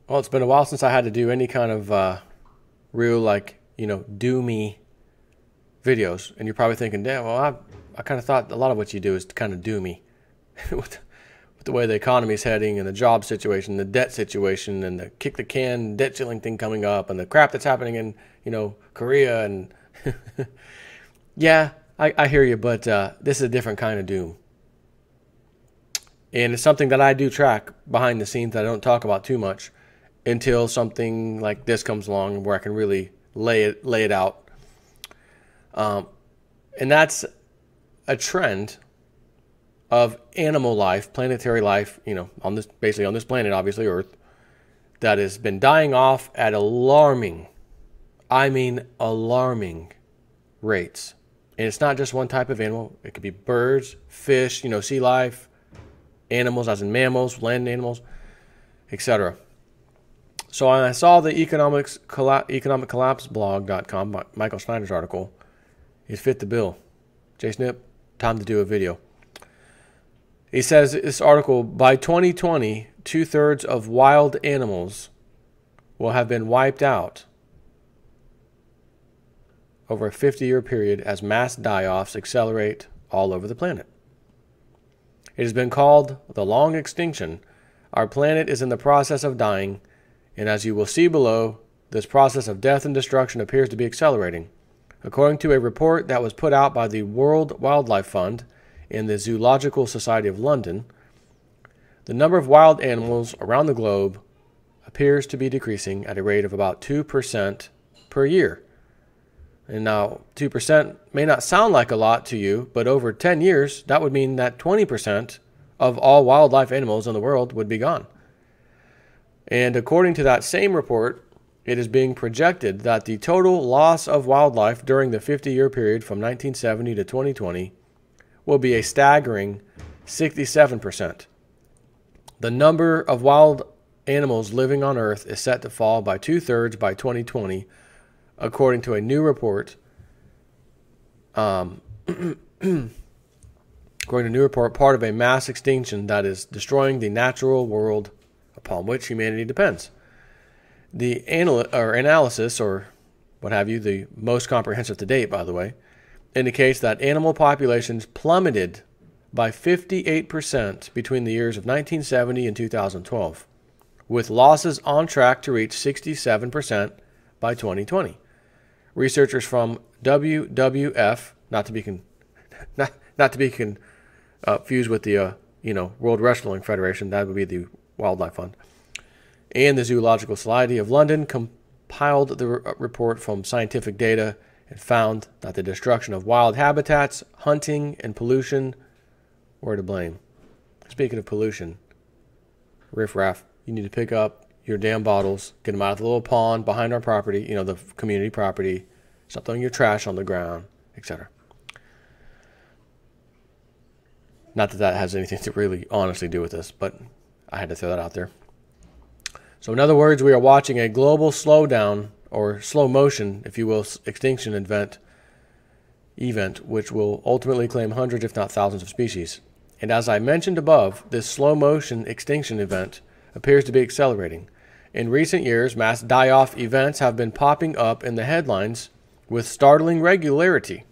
Well, it's been a while since I had to do any kind of real, like, do me videos. And you're probably thinking, damn, well, I kind of thought a lot of what you do is kind of do me. with the way the economy is heading and the job situation, the debt situation, and the kick the can debt ceiling thing coming up, and the crap that's happening in, Korea. And yeah, I hear you, but this is a different kind of doom. And it's something that I do track behind the scenes that I don't talk about too much until something like this comes along where I can really lay it out. And that's a trend of animal life, planetary life, on this planet, obviously Earth, that has been dying off at alarming rates. And it's not just one type of animal. It could be birds, fish, sea life, animals as in mammals, land animals, etc. So I saw the economiccollapseblog.com, Michael Schneider's article. It fit the bill. Snip, time to do a video. He says this article, by 2020, 2/3 of wild animals will have been wiped out over a 50-year period as mass die-offs accelerate all over the planet. It has been called the long extinction. Our planet is in the process of dying, and as you will see below, this process of death and destruction appears to be accelerating. According to a report that was put out by the World Wildlife Fund and the Zoological Society of London, the number of wild animals around the globe appears to be decreasing at a rate of about 2% per year. And now, 2% may not sound like a lot to you, but over 10 years, that would mean that 20% of all wildlife animals in the world would be gone. And according to that same report, it is being projected that the total loss of wildlife during the 50-year period from 1970 to 2020 will be a staggering 67%. The number of wild animals living on Earth is set to fall by 2/3 by 2020, according to a new report. According to a new report, part of a mass extinction that is destroying the natural world upon which humanity depends. The analysis, or what have you, the most comprehensive to date, by the way, indicates that animal populations plummeted by 58% between the years of 1970 and 2012, with losses on track to reach 67% by 2020. Researchers from WWF, not to be confused with the World Wrestling Federation, that would be the Wildlife Fund, and the Zoological Society of London compiled the report from scientific data and found that the destruction of wild habitats, hunting, and pollution were to blame. Speaking of pollution, riffraff, you need to pick up your damn bottles, get them out of the little pond behind our property, the community property, stop throwing your trash on the ground, etc. Not that that has anything to really honestly do with this, but I had to throw that out there. So in other words, we are watching a global slowdown, or slow motion, if you will, extinction event, which will ultimately claim hundreds, if not thousands, of species. And as I mentioned above, this slow motion extinction event appears to be accelerating. In recent years, mass die-off events have been popping up in the headlines with startling regularity.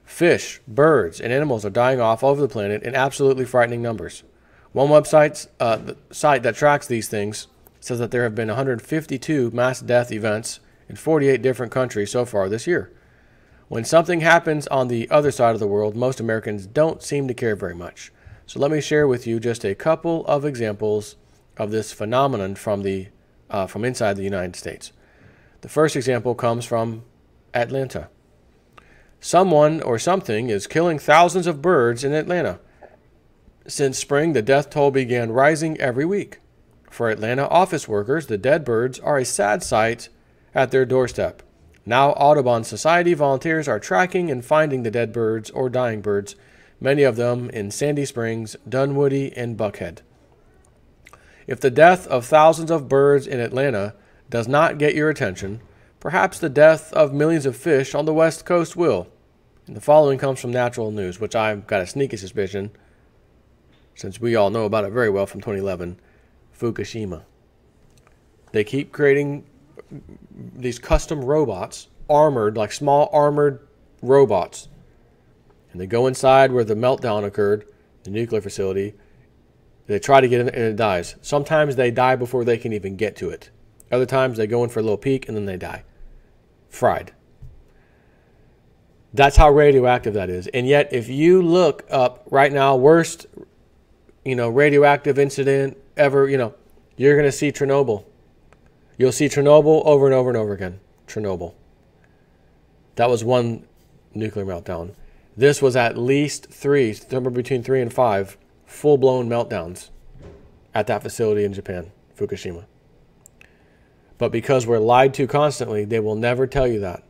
Fish, birds, and animals are dying off all over the planet in absolutely frightening numbers. One website, the site that tracks these things, says that there have been 152 mass death events in 48 different countries so far this year. When something happens on the other side of the world, most Americans don't seem to care very much. So let me share with you just a couple of examples of this phenomenon from inside the United States. The first example comes from Atlanta. Someone or something is killing thousands of birds in Atlanta. Since spring, the death toll began rising every week. For Atlanta office workers, the dead birds are a sad sight at their doorstep. Now, Audubon Society volunteers are tracking and finding the dead birds or dying birds, many of them in Sandy Springs, Dunwoody, and Buckhead. If the death of thousands of birds in Atlanta does not get your attention, perhaps the death of millions of fish on the West Coast will. And the following comes from Natural News, which I've got a sneaky suspicion, since we all know about it very well from 2011, Fukushima. They keep creating these custom robots, armored, like small armored robots. And they go inside where the meltdown occurred, the nuclear facility. They try to get in and it dies. Sometimes they die before they can even get to it. Other times they go in for a little peek and then they die. Fried. That's how radioactive that is. And yet, if you look up right now, worst, radioactive incident ever, you're going to see Chernobyl. You'll see Chernobyl over and over and over again. Chernobyl. That was one nuclear meltdown. This was at least somewhere between 3 and 5 full-blown meltdowns at that facility in Japan, Fukushima. But because we're lied to constantly, they will never tell you that.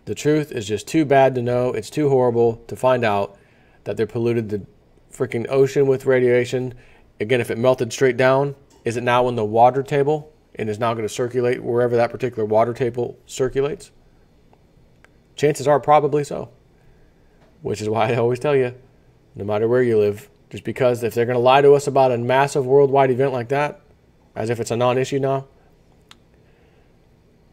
The truth is just too bad to know. It's too horrible to find out that they polluted the freaking ocean with radiation. Again, if it melted straight down, is it now in the water table and is now going to circulate wherever that particular water table circulates? Chances are probably so. Which is why I always tell you, no matter where you live, just because if they're going to lie to us about a massive worldwide event like that, as if it's a non-issue now,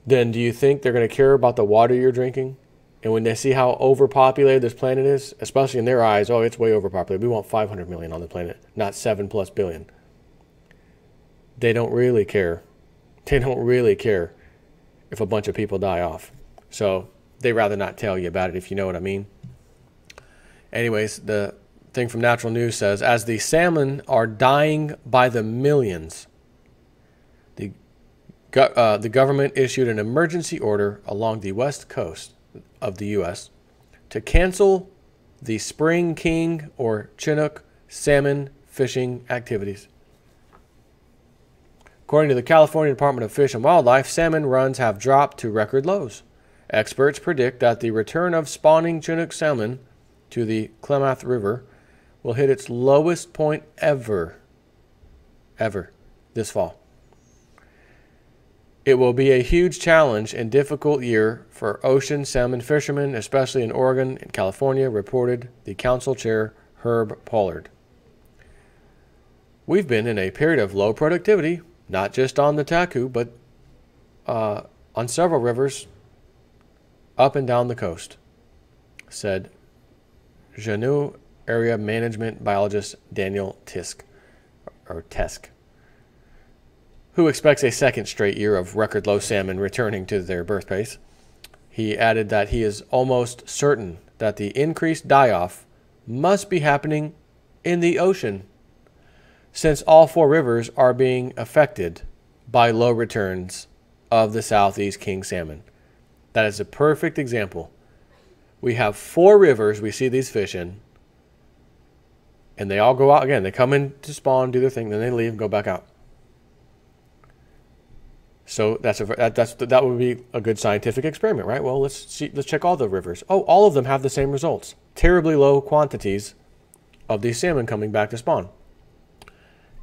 then do you think they're going to care about the water you're drinking? And when they see how overpopulated this planet is, especially in their eyes, oh, it's way overpopulated. We want 500 million on the planet, not 7+ billion. They don't really care. They don't really care if a bunch of people die off. So they'd rather not tell you about it, if you know what I mean. Anyways, the thing from Natural News says, as the salmon are dying by the millions, the government issued an emergency order along the west coast of the U.S. to cancel the spring king or Chinook salmon fishing activities. According to the California Department of Fish and Wildlife, salmon runs have dropped to record lows. Experts predict that the return of spawning Chinook salmon to the Klamath River will hit its lowest point ever this fall. It will be a huge challenge and difficult year for ocean salmon fishermen, especially in Oregon and California, reported the council chair, Herb Pollard. We've been in a period of low productivity, not just on the Taku, but on several rivers up and down the coast, said Janu Area Management Biologist Daniel Tesk, who expects a second straight year of record low salmon returning to their birthplace. He added that he is almost certain that the increased die-off must be happening in the ocean, since all 4 rivers are being affected by low returns of the Southeast king salmon. That is a perfect example. We have 4 rivers we see these fish in, and they all go out again. They come in to spawn, do their thing, then they leave and go back out. So that would be a good scientific experiment, right? Well, let's check all the rivers. Oh, all of them have the same results. Terribly low quantities of these salmon coming back to spawn.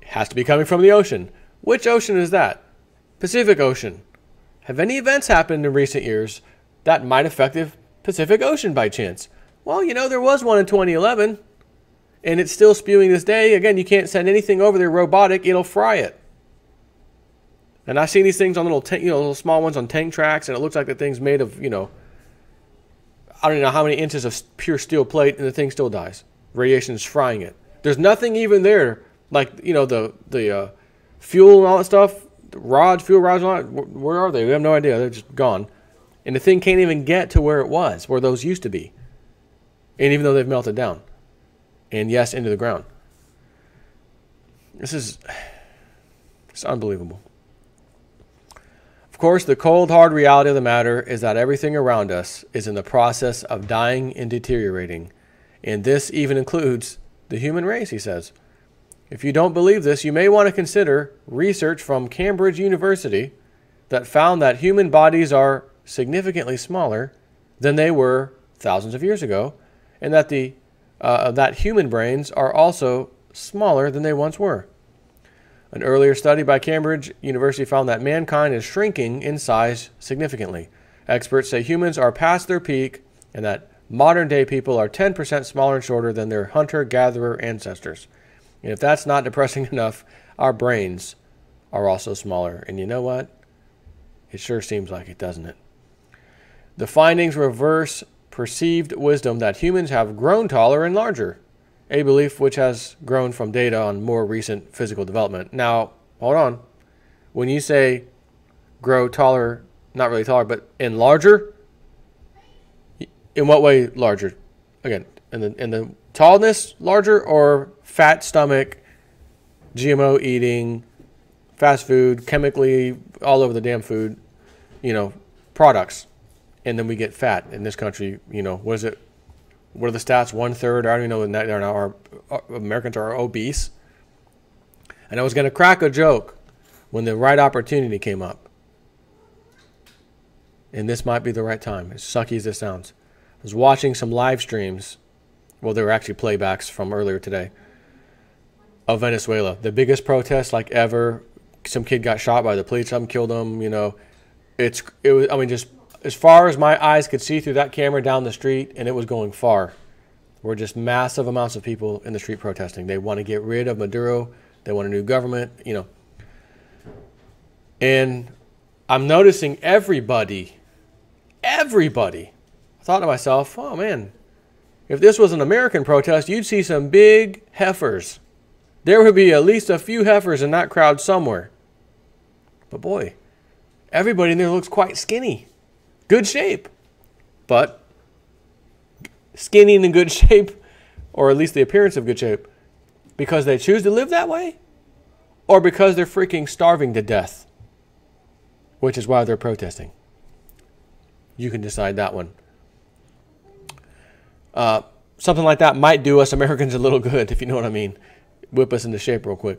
It has to be coming from the ocean. Which ocean is that? Pacific Ocean. Have any events happened in recent years that might affect the Pacific Ocean by chance? Well, there was one in 2011, and it's still spewing this day. Again, you can't send anything over there robotic. It'll fry it. And I've seen these things on little small ones on tank tracks, and it looks like the thing's made of, I don't even know how many inches of pure steel plate, and the thing still dies. Radiation is frying it. There's nothing even there, like, the fuel and all that stuff, the fuel rods and all that. Where are they? We have no idea. They're just gone. And the thing can't even get to where it was, where those used to be. And even though they've melted down. And yes, into the ground. It's unbelievable. Of course, the cold, hard reality of the matter is that everything around us is in the process of dying and deteriorating. And this even includes the human race, he says. If you don't believe this, you may want to consider research from Cambridge University that found that human bodies are significantly smaller than they were thousands of years ago, and that that human brains are also smaller than they once were. An earlier study by Cambridge University found that mankind is shrinking in size significantly. Experts say humans are past their peak and that modern-day people are 10% smaller and shorter than their hunter-gatherer ancestors. And if that's not depressing enough, our brains are also smaller. And you know what? It sure seems like it, doesn't it? The findings reverse perceived wisdom that humans have grown taller and larger, a belief which has grown from data on more recent physical development. Now, hold on. When you say grow taller, not really taller, but in larger, in what way larger? Again, in the tallness larger, or fat stomach, GMO eating, fast food, chemically all over the damn food, products. And then we get fat in this country. What is it? What are the stats? 1/3. I don't even know when that our Americans are obese. And I was going to crack a joke when the right opportunity came up. And this might be the right time, as sucky as this sounds. I was watching some live streams. Well, they were actually playbacks from earlier today of Venezuela. The biggest protest like ever. Some kid got shot by the police. Some killed him. Just as far as my eyes could see through that camera down the street, and it was going far, were just massive amounts of people in the street protesting. They want to get rid of Maduro. They want a new government, And I'm noticing everybody. I thought to myself, oh man, if this was an American protest, you'd see some big heifers. There would be at least a few heifers in that crowd somewhere. But boy, everybody in there looks quite skinny. Good shape. But skinny and in good shape, or at least the appearance of good shape, because they choose to live that way, or because they're freaking starving to death, which is why they're protesting. You can decide that one. Something like that might do us Americans a little good, if you know what I mean. Whip us into shape real quick.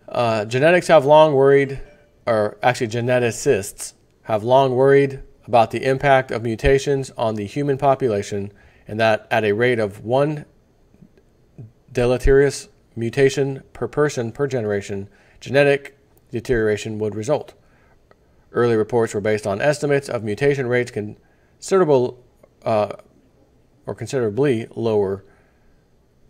Geneticists have long worried about the impact of mutations on the human population, and that at a rate of 1 deleterious mutation per person per generation, genetic deterioration would result. Early reports were based on estimates of mutation rates considerably lower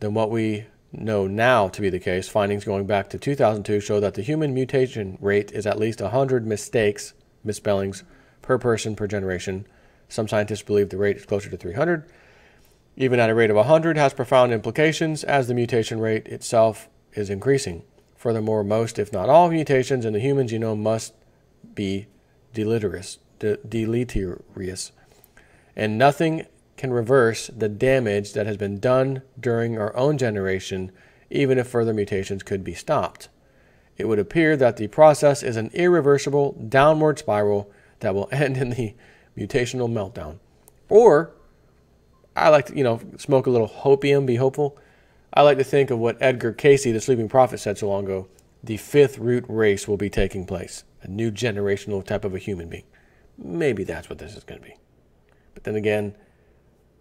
than what we know now to be the case. Findings going back to 2002 show that the human mutation rate is at least 100 misspellings per person per generation. Some scientists believe the rate is closer to 300. Even at a rate of 100 has profound implications as the mutation rate itself is increasing. Furthermore, most, if not all, mutations in the human genome must be deleterious, and nothing can reverse the damage that has been done during our own generation, even if further mutations could be stopped. It would appear that the process is an irreversible downward spiral that will end in the mutational meltdown. Or, I like to, smoke a little hopium, be hopeful. I like to think of what Edgar Cayce, the sleeping prophet, said so long ago. The 5th root race will be taking place. A new generational type of a human being. Maybe that's what this is going to be. But then again,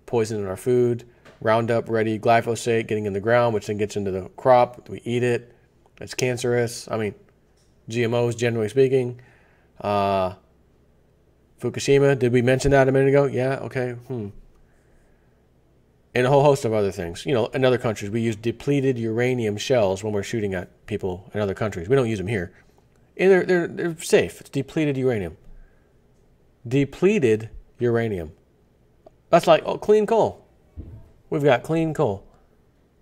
poison in our food, Roundup ready, glyphosate getting in the ground, which then gets into the crop. We eat it. It's cancerous. GMOs, generally speaking. Fukushima, did we mention that a minute ago? Yeah, okay. And a whole host of other things. In other countries, we use depleted uranium shells when we're shooting at people in other countries. We don't use them here. And they're safe. It's depleted uranium. Depleted uranium. That's like clean coal. We've got clean coal.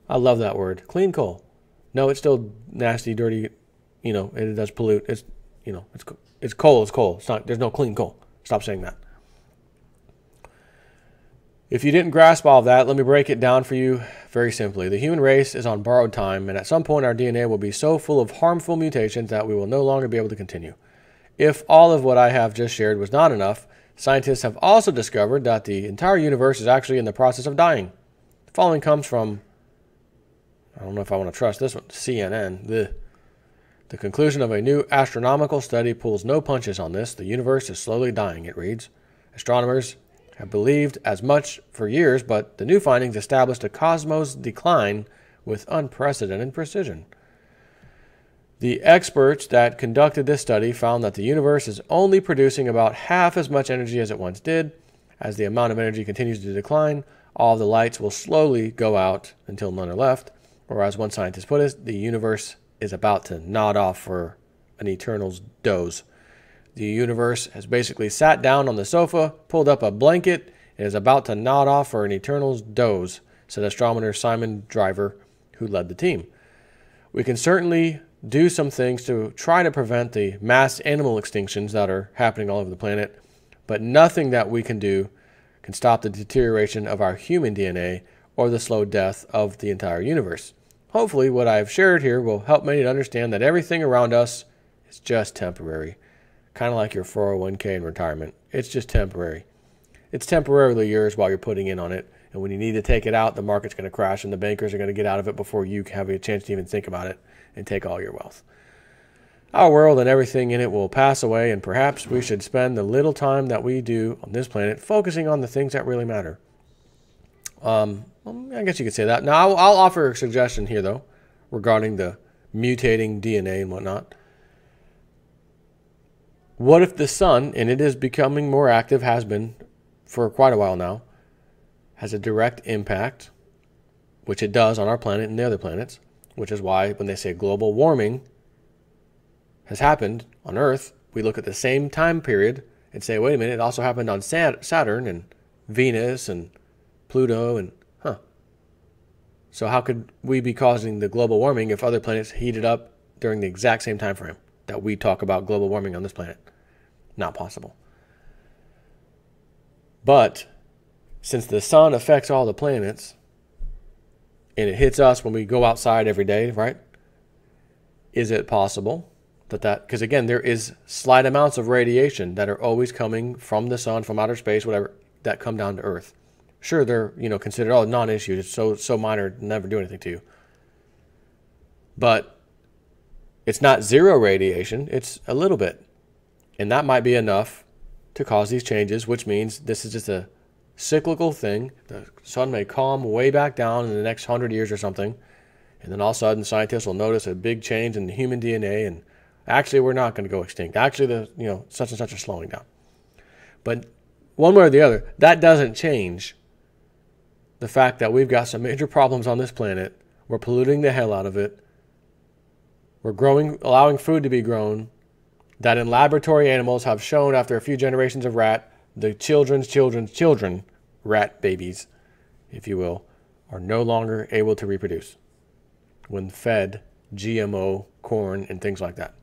I love that word. Clean coal. No, it's still nasty, dirty, and it does pollute. It's coal. It's coal. It's not. There's no clean coal. Stop saying that. If you didn't grasp all of that, let me break it down for you very simply. The human race is on borrowed time, and at some point our DNA will be so full of harmful mutations that we will no longer be able to continue. If all of what I have just shared was not enough, scientists have also discovered that the entire universe is actually in the process of dying. The following comes from, I don't know if I want to trust this one, CNN. The conclusion of a new astronomical study pulls no punches on this. The universe is slowly dying, it reads. Astronomers have believed as much for years, but the new findings established a cosmos decline with unprecedented precision. The experts that conducted this study found that the universe is only producing about half as much energy as it once did. As the amount of energy continues to decline, all the lights will slowly go out until none are left. Or as one scientist put it, the universe is about to nod off for an eternal doze. The universe has basically sat down on the sofa, pulled up a blanket, and is about to nod off for an eternal doze, said astronomer Simon Driver, who led the team. We can certainly do some things to try to prevent the mass animal extinctions that are happening all over the planet, but nothing that we can do can stop the deterioration of our human DNA or the slow death of the entire universe. Hopefully, what I've shared here will help many to understand that everything around us is just temporary. Kind of like your 401k in retirement. It's just temporary. It's temporarily yours while you're putting in on it. And when you need to take it out, the market's going to crash and the bankers are going to get out of it before you have a chance to even think about it and take all your wealth. Our world and everything in it will pass away, and perhaps we should spend the little time that we do on this planet focusing on the things that really matter. Well, I guess you could say that. Now, I'll offer a suggestion here, though, regarding the mutating DNA and whatnot. What if the sun, and it is becoming more active, has been for quite a while now, has a direct impact, which it does on our planet and the other planets, which is why when they say global warming has happened on Earth, we look at the same time period and say, wait a minute, it also happened on Saturn and Venus and Pluto and, So how could we be causing the global warming if other planets heated up during the exact same time frame that we talk about global warming on this planet? Not possible. But since the sun affects all the planets and it hits us when we go outside every day, right? Is it possible that because again, there is slight amounts of radiation that are always coming from the sun, from outer space, whatever, that come down to Earth. Sure, they're, considered non-issue. It's so minor, never do anything to you. But it's not zero radiation, it's a little bit. And that might be enough to cause these changes, which means this is just a cyclical thing. The sun may calm way back down in the next 100 years or something. And then all of a sudden, scientists will notice a big change in the human DNA. And actually, we're not going to go extinct. Actually, such and such are slowing down. But one way or the other, that doesn't change the fact that we've got some major problems on this planet. We're polluting the hell out of it. We're allowing food to be grown that in laboratory animals have shown after a few generations of rat, the children's children, rat babies, if you will, are no longer able to reproduce when fed GMO corn and things like that.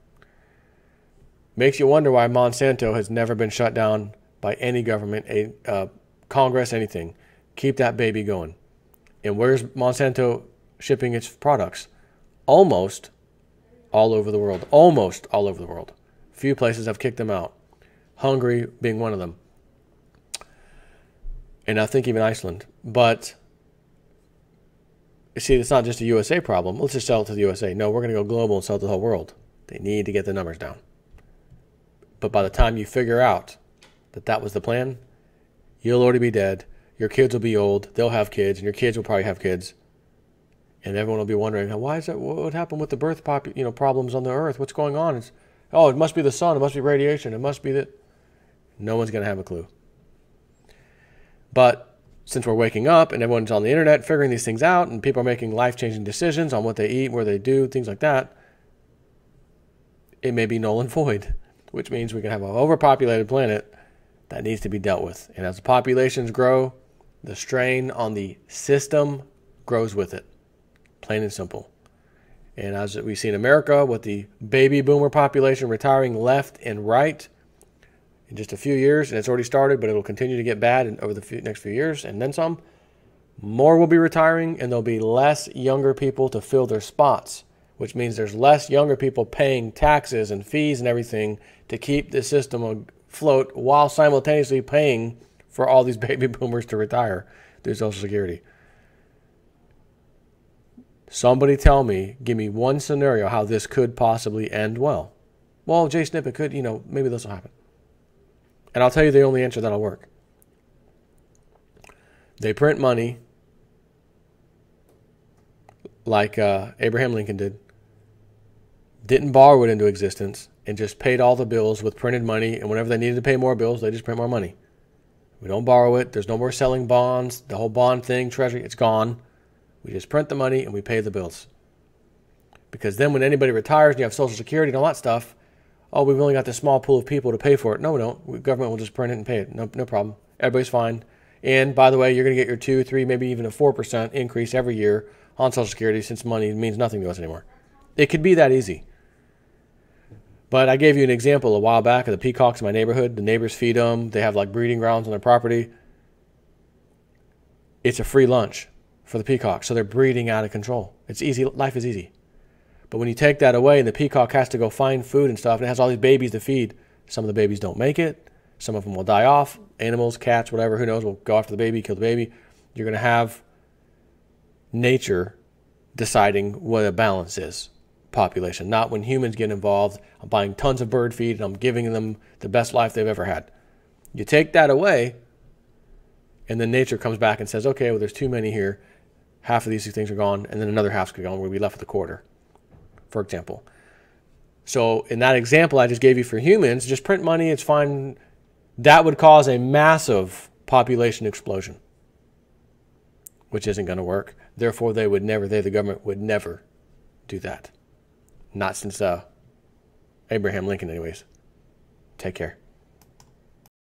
Makes you wonder why Monsanto has never been shut down by any government, Congress, anything. Keep that baby going. And where's Monsanto shipping its products? Almost all over the world. Almost all over the world. Few places have kicked them out. Hungary being one of them. And I think even Iceland. But, you see, it's not just a USA problem. Let's just sell it to the USA. No, we're going to go global and sell it to the whole world. They need to get the numbers down. But by the time you figure out that that was the plan, you'll already be dead. Your kids will be old. They'll have kids. And your kids will probably have kids. And everyone will be wondering, why is that? What happened with the birth problems on the earth? What's going on? It must be the sun. It must be radiation. It must be that. No one's going to have a clue. But since we're waking up and everyone's on the internet figuring these things out and people are making life-changing decisions on what they eat, where they do, things like that, it may be null and void, which means we can have an overpopulated planet that needs to be dealt with. And as the populations grow, the strain on the system grows with it. Plain and simple. And as we see in America with the baby boomer population retiring left and right in just a few years, and it's already started, but it will continue to get bad over the next few years, and then some, more will be retiring, and there'll be less younger people to fill their spots, which means there's less younger people paying taxes and fees and everything to keep the system afloat while simultaneously paying for all these baby boomers to retire through Social Security. Somebody tell me, give me one scenario how this could possibly end well. Well, Jay Snippet could, maybe this will happen. And I'll tell you the only answer that'll work. They print money like Abraham Lincoln did. Didn't borrow it into existence and just paid all the bills with printed money. And whenever they needed to pay more bills, they just print more money. We don't borrow it. There's no more selling bonds. The whole bond thing, treasury, it's gone. We just print the money and we pay the bills. Because then when anybody retires and you have Social Security and all that stuff, oh, we've only got this small pool of people to pay for it. No, we don't. Government will just print it and pay it. No problem. Everybody's fine. And by the way, you're going to get your 2, 3, maybe even a 4% increase every year on Social Security, since money means nothing to us anymore. It could be that easy. But I gave you an example a while back of the peacocks in my neighborhood. The neighbors feed them. They have like breeding grounds on their property. It's a free lunch for the peacocks. So they're breeding out of control. It's easy. Life is easy. But when you take that away and the peacock has to go find food and stuff, and it has all these babies to feed, some of the babies don't make it. Some of them will die off. Animals, cats, whatever, who knows, will go after the baby, kill the baby. You're going to have nature deciding what a balance is. Population, not when humans get involved. I'm buying tons of bird feed and I'm giving them the best life they've ever had. You take that away, and then nature comes back and says, okay, well, there's too many here. Half of these things are gone, and then another half's gone. We'll be left with a quarter, for example. So in that example I just gave you for humans, just print money, it's fine. That would cause a massive population explosion, which isn't going to work. Therefore, the government would never do that. Not since Abraham Lincoln anyways. Take care.